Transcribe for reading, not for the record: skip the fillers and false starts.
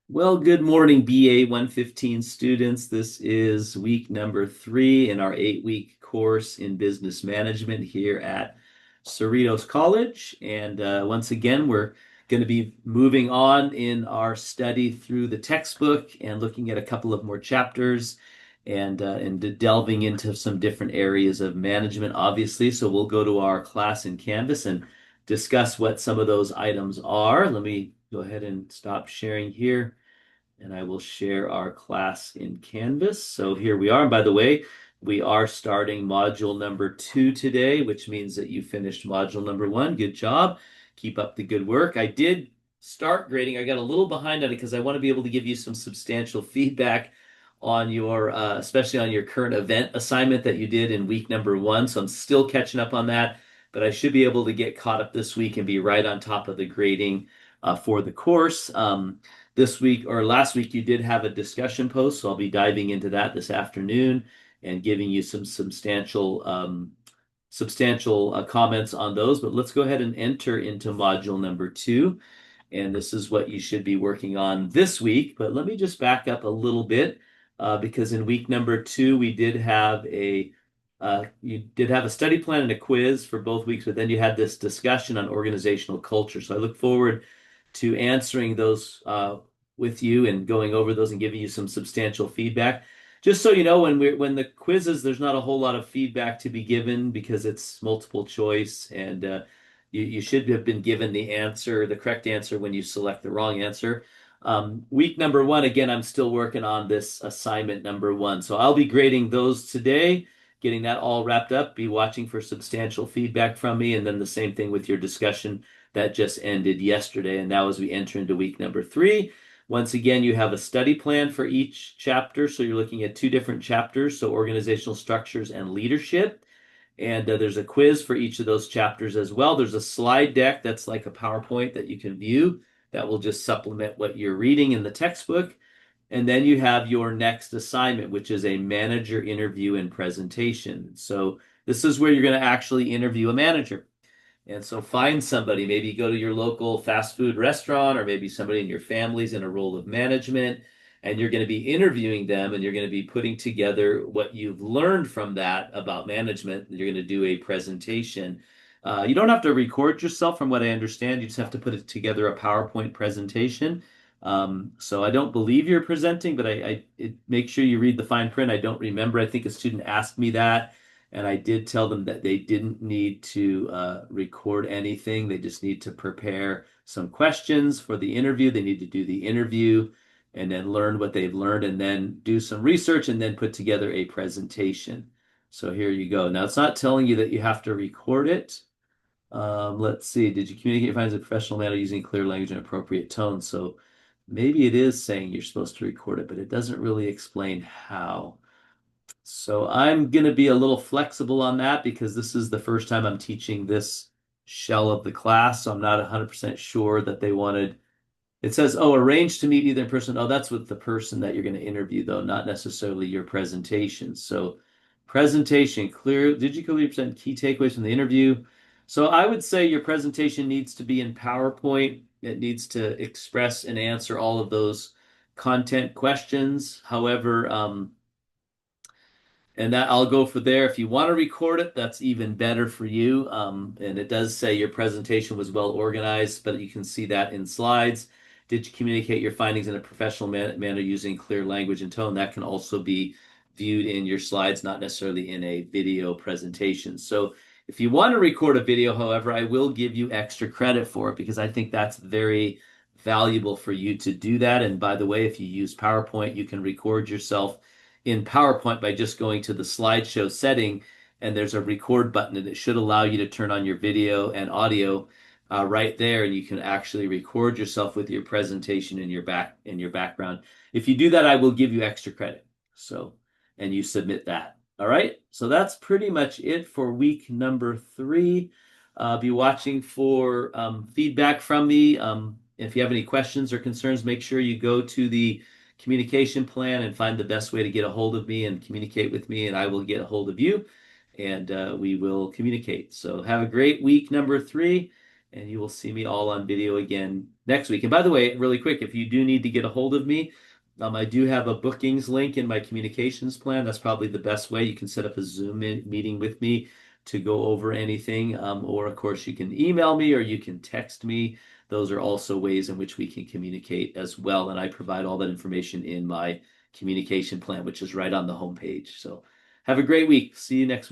Well, good morning, BA 115 students. This is week number 3 in our 8-week course in business management here at Cerritos College. And once again, we're going to be moving on in our study through the textbook and looking at a couple of more chapters and delving into some different areas of management, obviously. So we'll go to our class in Canvas and discuss what some of those items are. Let me go ahead and stop sharing here and I will share our class in Canvas. So here we are. And by the way, we are starting module number 2 today, which means that you finished module number 1. Good job. Keep up the good work. I did start grading. I got a little behind on it because I want to be able to give you some substantial feedback on your, especially on your current event assignment that you did in week number 1. So I'm still catching up on that, but I should be able to get caught up this week and be right on top of the grading for the course. This week or last week, you did have a discussion post, so I'll be diving into that this afternoon and giving you some substantial comments on those. But let's go ahead and enter into module number 2. And this is what you should be working on this week. But let me just back up a little bit because in week number 2, we did have you did have a study plan and a quiz for both weeks, but then you had this discussion on organizational culture. So I look forward to answering those with you and going over those and giving you some substantial feedback. Just so you know, when the quizzes, there's not a whole lot of feedback to be given because it's multiple choice, and you should have been given the correct answer when you select the wrong answer. Week number 1, again, I'm still working on this assignment number 1, so I'll be grading those today, getting that all wrapped up. Be watching for substantial feedback from me, and then the same thing with your discussion that just ended yesterday. And now as we enter into week number 3, once again, you have a study plan for each chapter. So you're looking at 2 different chapters, so organizational structures and leadership. And there's a quiz for each of those chapters as well. There's a slide deck that's like a PowerPoint that you can view that will just supplement what you're reading in the textbook. And then you have your next assignment, which is a manager interview and presentation. So this is where you're going to actually interview a manager. And so find somebody, maybe go to your local fast food restaurant, or maybe somebody in your family's in a role of management, and you're going to be interviewing them and you're going to be putting together what you've learned from that about management. You're going to do a presentation. You don't have to record yourself from what I understand. You just have to put it together a PowerPoint presentation. So I don't believe you're presenting, but make sure you read the fine print. I don't remember. I think a student asked me that. And I did tell them that they didn't need to record anything. They just need to prepare some questions for the interview. They need to do the interview and then learn what they've learned and then do some research and then put together a presentation. So here you go. Now, it's not telling you that you have to record it. Let's see. Did you communicate your findings in a professional manner using clear language and appropriate tone? So maybe it is saying you're supposed to record it, but it doesn't really explain how. So I'm going to be a little flexible on that because this is the first time I'm teaching this shell of the class. So I'm not 100% sure that they wanted. It says, oh, arrange to meet either in person. Oh, that's with the person that you're going to interview, though, not necessarily your presentation. So presentation, clear. Did you clearly present key takeaways from the interview? So I would say your presentation needs to be in PowerPoint. It needs to express and answer all of those content questions. However, and that I'll go for there. If you want to record it, that's even better for you. And it does say your presentation was well organized, but you can see that in slides. Did you communicate your findings in a professional manner using clear language and tone? That can also be viewed in your slides, not necessarily in a video presentation. So if you want to record a video, however, I will give you extra credit for it because I think that's very valuable for you to do that. And by the way, if you use PowerPoint, you can record yourself in PowerPoint by just going to the slideshow setting, and there's a record button, and it should allow you to turn on your video and audio right there, and you can actually record yourself with your presentation in your background. If you do that, I will give you extra credit. So, and you submit that. All right. So that's pretty much it for week number 3. Be watching for feedback from me. If you have any questions or concerns, make sure you go to the communication plan and find the best way to get a hold of me and communicate with me, and I will get a hold of you, and we will communicate. So have a great week number 3, and you will see me all on video again next week. And by the way, really quick, if you do need to get a hold of me, I do have a bookings link in my communications plan. That's probably the best way. You can set up a Zoom meeting with me to go over anything. Or, of course, you can email me or you can text me. Those are also ways in which we can communicate as well. And I provide all that information in my communication plan, which is right on the homepage. So have a great week. See you next week.